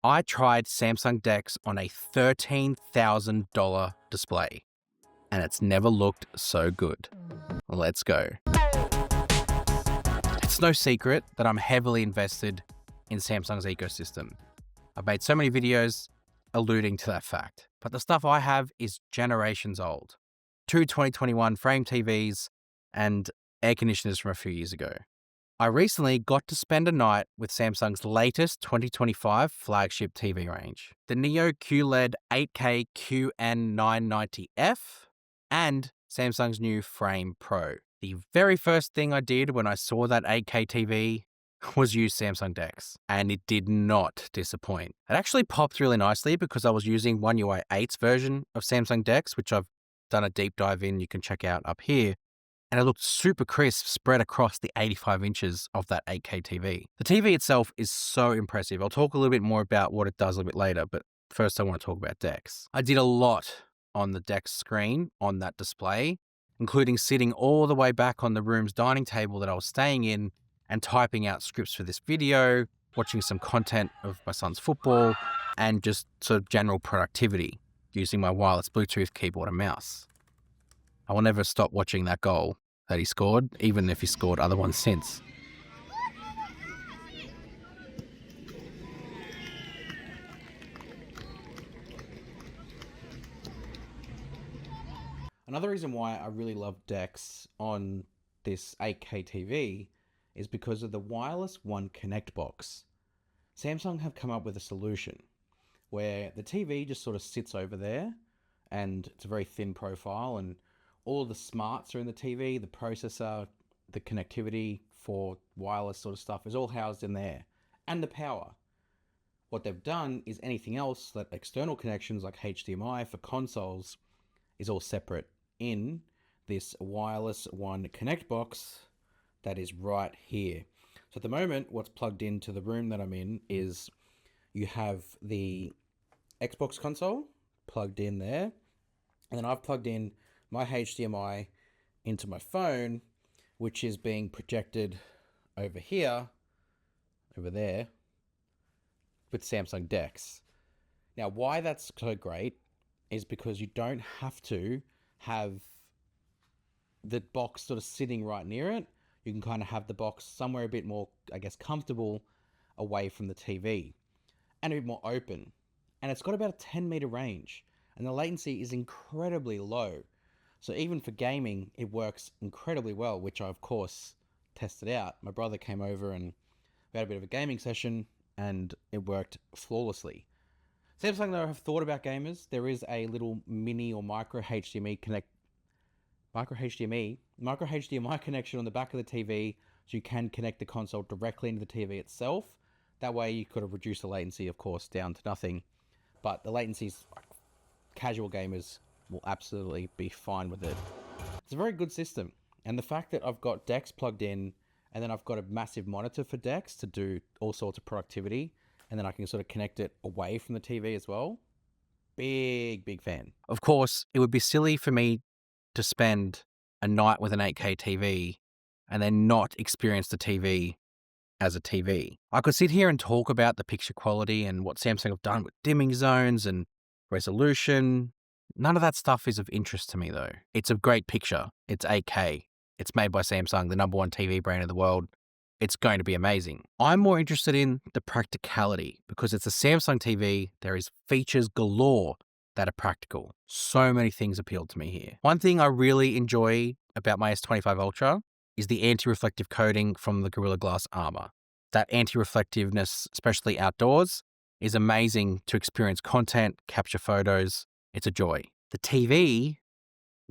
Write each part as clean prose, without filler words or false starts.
I tried Samsung DeX on a $13,000 display, and it's never looked so good. Let's go. It's no secret that I'm heavily invested in Samsung's ecosystem. I've made so many videos alluding to that fact, but the stuff I have is generations old. Two 2021 frame TVs and air conditioners from a few years ago. I recently got to spend a night with Samsung's latest 2025 flagship TV range, the Neo QLED 8K QN990F and Samsung's new Frame Pro. The very first thing I did when I saw that 8K TV was use Samsung DeX, and it did not disappoint. It actually popped really nicely because I was using One UI 8's version of Samsung DeX, which I've done a deep dive in, you can check out up here. And it looked super crisp spread across the 85 inches of that 8K TV. The TV itself is so impressive. I'll talk a little bit more about what it does a little bit later, but first I want to talk about DeX. I did a lot on the DeX screen on that display, including sitting all the way back on the room's dining table that I was staying in and typing out scripts for this video, watching some content of my son's football, and just sort of general productivity using my wireless Bluetooth keyboard and mouse. I will never stop watching that goal that he scored, even if he scored other ones since. Another reason why I really love DeX on this 8K TV is because of the wireless One Connect box. Samsung have come up with a solution where the TV just sort of sits over there and it's a very thin profile, and all of the smarts are in the TV, the processor, the connectivity for wireless sort of stuff is all housed in there, and the power. What they've done is anything else, that external connections like HDMI for consoles, is all separate in this wireless One Connect box that is right here. So at the moment, what's plugged into the room that I'm in is you have the Xbox console plugged in there, and then I've plugged in my HDMI into my phone, which is being projected over here, over there, with Samsung DeX. Now, why that's so great is because you don't have to have the box sort of sitting right near it. You can kind of have the box somewhere a bit more, I guess, comfortable away from the TV and a bit more open. And it's got about a 10-meter range, and the latency is incredibly low. So even for gaming, it works incredibly well, which I, of course, tested out. My brother came over and we had a bit of a gaming session, and it worked flawlessly. Samsung, though, have thought about gamers. There is a little mini or micro HDMI connection on the back of the TV, so you can connect the console directly into the TV itself. That way you could have reduced the latency, of course, down to nothing. But the latency's, casual gamers will absolutely be fine with it. It's a very good system. And the fact that I've got DeX plugged in, and then I've got a massive monitor for DeX to do all sorts of productivity, and then I can sort of connect it away from the TV as well. Big fan. Of course, it would be silly for me to spend a night with an 8K TV and then not experience the TV as a TV. I could sit here and talk about the picture quality and what Samsung have done with dimming zones and resolution. None of that stuff is of interest to me, though. It's a great picture. It's 8K. It's made by Samsung, the #1 TV brand in the world. It's going to be amazing. I'm more interested in the practicality because it's a Samsung TV. There is features galore that are practical. So many things appeal to me here. One thing I really enjoy about my S23 Ultra is the anti-reflective coating from the Gorilla Glass armor. That anti-reflectiveness, especially outdoors, is amazing to experience content, capture photos. It's a joy. The TV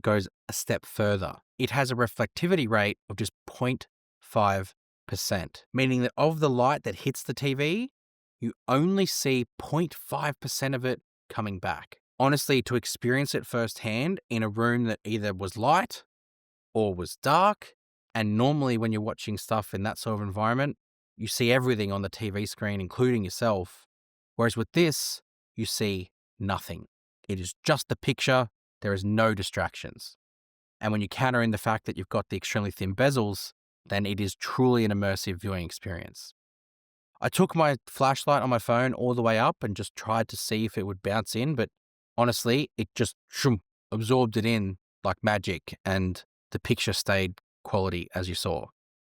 goes a step further. It has a reflectivity rate of just 0.5%, meaning that of the light that hits the TV, you only see 0.5% of it coming back. Honestly, to experience it firsthand in a room that either was light or was dark, and normally when you're watching stuff in that sort of environment, you see everything on the TV screen, including yourself. Whereas with this, you see nothing. It is just the picture. There is no distractions. And when you counter in the fact that you've got the extremely thin bezels, then it is truly an immersive viewing experience. I took my flashlight on my phone all the way up and just tried to see if it would bounce in, but honestly, it just absorbed it in like magic, and the picture stayed quality as you saw.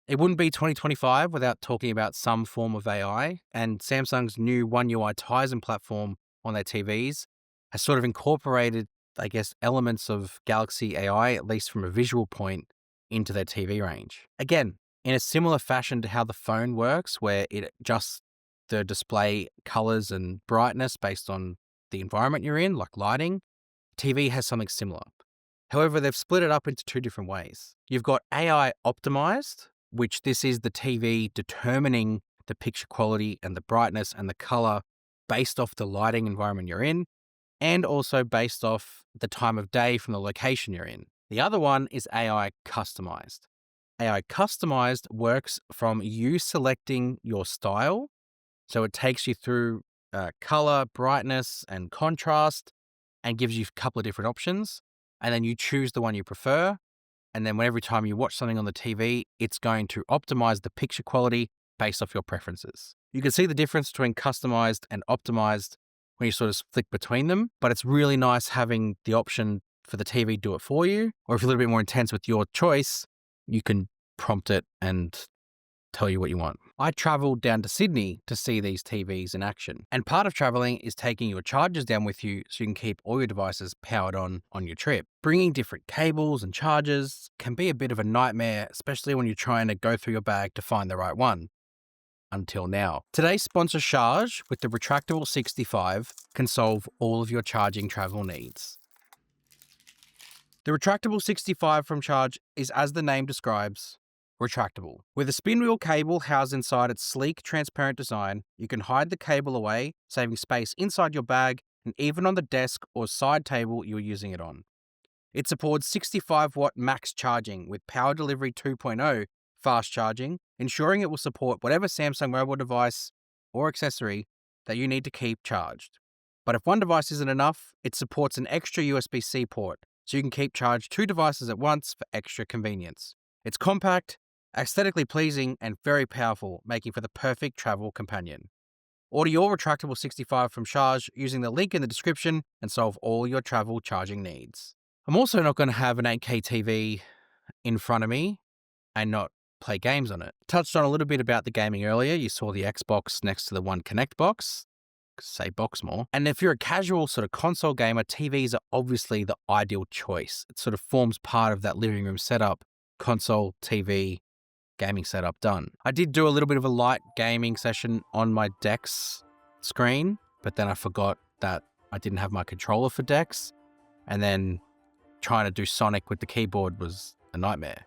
It wouldn't be 2025 without talking about some form of AI, and Samsung's new One UI Tizen platform on their TVs has sort of incorporated, I guess, elements of Galaxy AI, at least from a visual point, into their TV range. Again, in a similar fashion to how the phone works, where it adjusts the display colors and brightness based on the environment you're in, like lighting, TV has something similar. However, they've split it up into two different ways. You've got AI optimized, which this is the TV determining the picture quality and the brightness and the color based off the lighting environment you're in, and also based off the time of day from the location you're in. The other one is AI customized. AI customized works from you selecting your style. So it takes you through color, brightness, and contrast, and gives you a couple of different options. And then you choose the one you prefer. And then every time you watch something on the TV, it's going to optimize the picture quality based off your preferences. You can see the difference between customized and optimized when you sort of flick between them, but it's really nice having the option for the TV do it for you. Or if you're a little bit more intense with your choice, you can prompt it and tell you what you want. I traveled down to Sydney to see these TVs in action. And part of traveling is taking your chargers down with you so you can keep all your devices powered on your trip. Bringing different cables and chargers can be a bit of a nightmare, especially when you're trying to go through your bag to find the right one. Until now. Today's sponsor Charge with the retractable 65 can solve all of your charging travel needs. The retractable 65 from Charge is, as the name describes, retractable. With a spin wheel cable housed inside its sleek, transparent design, you can hide the cable away, saving space inside your bag and even on the desk or side table you're using it on. It supports 65-watt max charging with Power Delivery 2.0 fast charging, ensuring it will support whatever Samsung mobile device or accessory that you need to keep charged. But if one device isn't enough, it supports an extra USB-C port, so you can keep charged 2 devices at once for extra convenience. It's compact, aesthetically pleasing, and very powerful, making for the perfect travel companion. Order your retractable 65 from Charge using the link in the description and solve all your travel charging needs. I'm also not going to have an 8K TV in front of me and not play games on it. Touched on a little bit about the gaming earlier. You saw the Xbox next to the One Connect box. Say box more. And if you're a casual sort of console gamer, TVs are obviously the ideal choice. It sort of forms part of that living room setup, console, TV, gaming setup done. I did do a little bit of a light gaming session on my DeX screen, but then I forgot that I didn't have my controller for DeX. And then trying to do Sonic with the keyboard was a nightmare.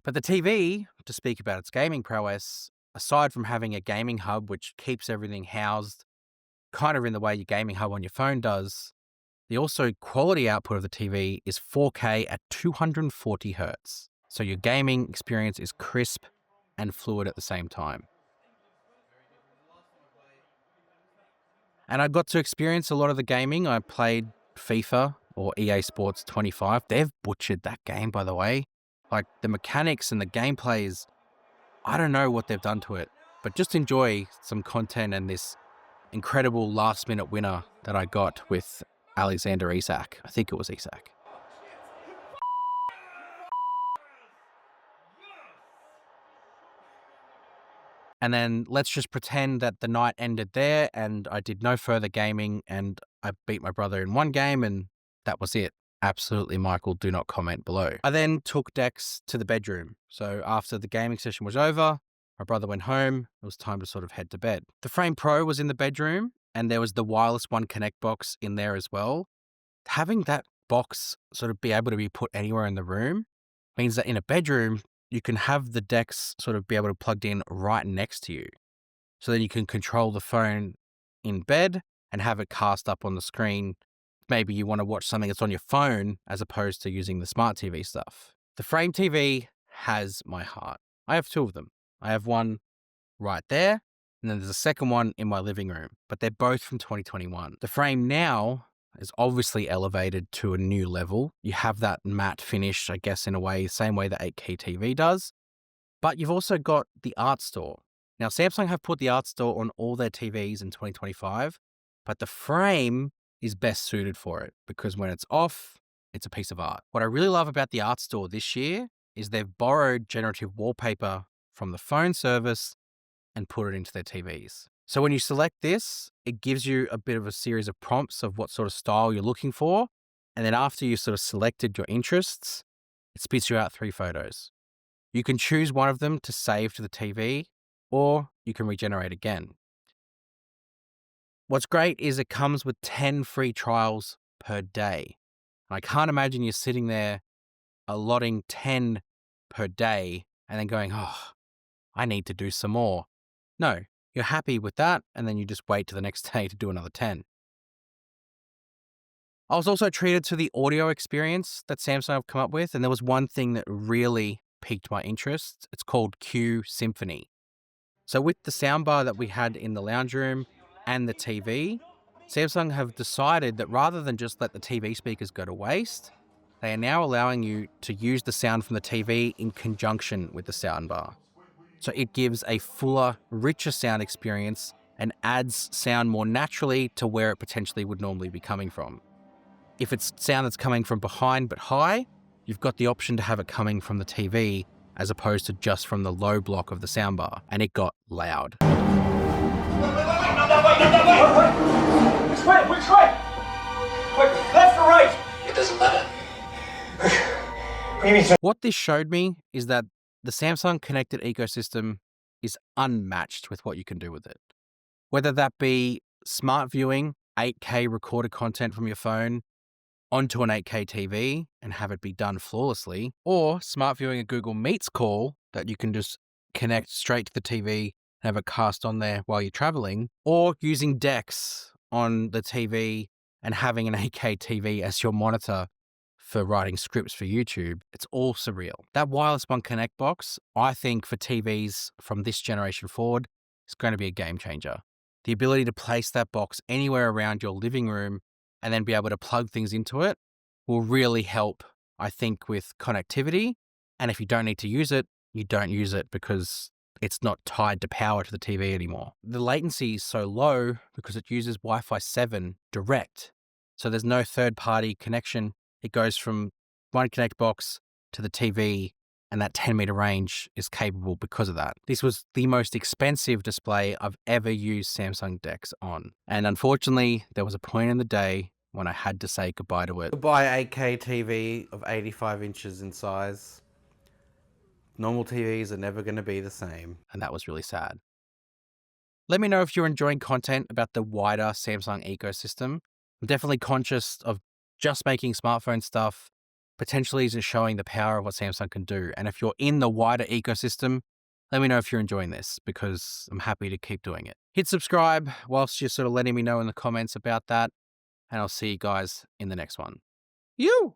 But the TV, to speak about its gaming prowess, aside from having a gaming hub which keeps everything housed kind of in the way your gaming hub on your phone does, the also quality output of the TV is 4K at 240 Hz. So your gaming experience is crisp and fluid at the same time. And I got to experience a lot of the gaming. I played FIFA or EA Sports 25. They've butchered that game, by the way. Like the mechanics and the gameplay is, I don't know what they've done to it, but just enjoy some content and this incredible last minute winner that I got with Alexander Isak. I think it was Isak. And then let's just pretend that the night ended there and I did no further gaming and I beat my brother in one game and that was it. Absolutely, Michael, do not comment below. I then took DeX to the bedroom. So after the gaming session was over, my brother went home. It was time to sort of head to bed. The Frame Pro was in the bedroom and there was the wireless One Connect box in there as well. Having that box sort of be able to be put anywhere in the room means that in a bedroom, you can have the DeX sort of be able to plugged in right next to you. So then you can control the phone in bed and have it cast up on the screen. Maybe you want to watch something that's on your phone as opposed to using the smart TV stuff. The Frame TV has my heart. I have 2 of them. I have one right there, and then there's a second one in my living room, but they're both from 2021. The Frame now is obviously elevated to a new level. You have that matte finish, I guess, in a way, same way the 8K TV does. But you've also got the Art Store. Now, Samsung have put the Art Store on all their TVs in 2025, but the frame is best suited for it because when it's off, it's a piece of art. What I really love about the Art Store this year is they've borrowed generative wallpaper from the phone service and put it into their TVs. So when you select this, it gives you a bit of a series of prompts of what sort of style you're looking for. And then after you sort of selected your interests, it spits you out 3 photos. You can choose one of them to save to the TV, or you can regenerate again. What's great is it comes with 10 free trials per day. I can't imagine you sitting there allotting 10 per day and then going, oh, I need to do some more. No, you're happy with that, and then you just wait to the next day to do another 10. I was also treated to the audio experience that Samsung have come up with, and there was one thing that really piqued my interest. It's called Q-Symphony. So with the soundbar that we had in the lounge room and the TV, Samsung have decided that rather than just let the TV speakers go to waste, they are now allowing you to use the sound from the TV in conjunction with the soundbar. So it gives a fuller, richer sound experience and adds sound more naturally to where it potentially would normally be coming from. If it's sound that's coming from behind but high, you've got the option to have it coming from the TV as opposed to just from the low block of the soundbar, and it got loud. Wait, which way? Which way? Wait, left or right? It doesn't matter. What do you mean, sir? What this showed me is that the Samsung connected ecosystem is unmatched with what you can do with it. Whether that be smart viewing, 8K recorded content from your phone onto an 8K TV and have it be done flawlessly, or smart viewing a Google Meets call that you can just connect straight to the TV and have it cast on there while you're traveling, or using DeX on the TV and having an 8K TV as your monitor for writing scripts for YouTube. It's all surreal. That Wireless One Connect box, I think for TVs from this generation forward, is going to be a game changer. The ability to place that box anywhere around your living room and then be able to plug things into it will really help, I think, with connectivity. And if you don't need to use it, you don't use it because it's not tied to power to the TV anymore. The latency is so low because it uses Wi-Fi 7 direct. So there's no third-party connection. It goes from one Connect box to the TV, and that 10-meter range is capable because of that. This was the most expensive display I've ever used Samsung DeX on. And unfortunately, there was a point in the day when I had to say goodbye to it. Goodbye 8K TV of 85 inches in size. Normal TVs are never going to be the same. And that was really sad. Let me know if you're enjoying content about the wider Samsung ecosystem. I'm definitely conscious of just making smartphone stuff, potentially just showing the power of what Samsung can do. And if you're in the wider ecosystem, let me know if you're enjoying this because I'm happy to keep doing it. Hit subscribe whilst you're sort of letting me know in the comments about that. And I'll see you guys in the next one. You!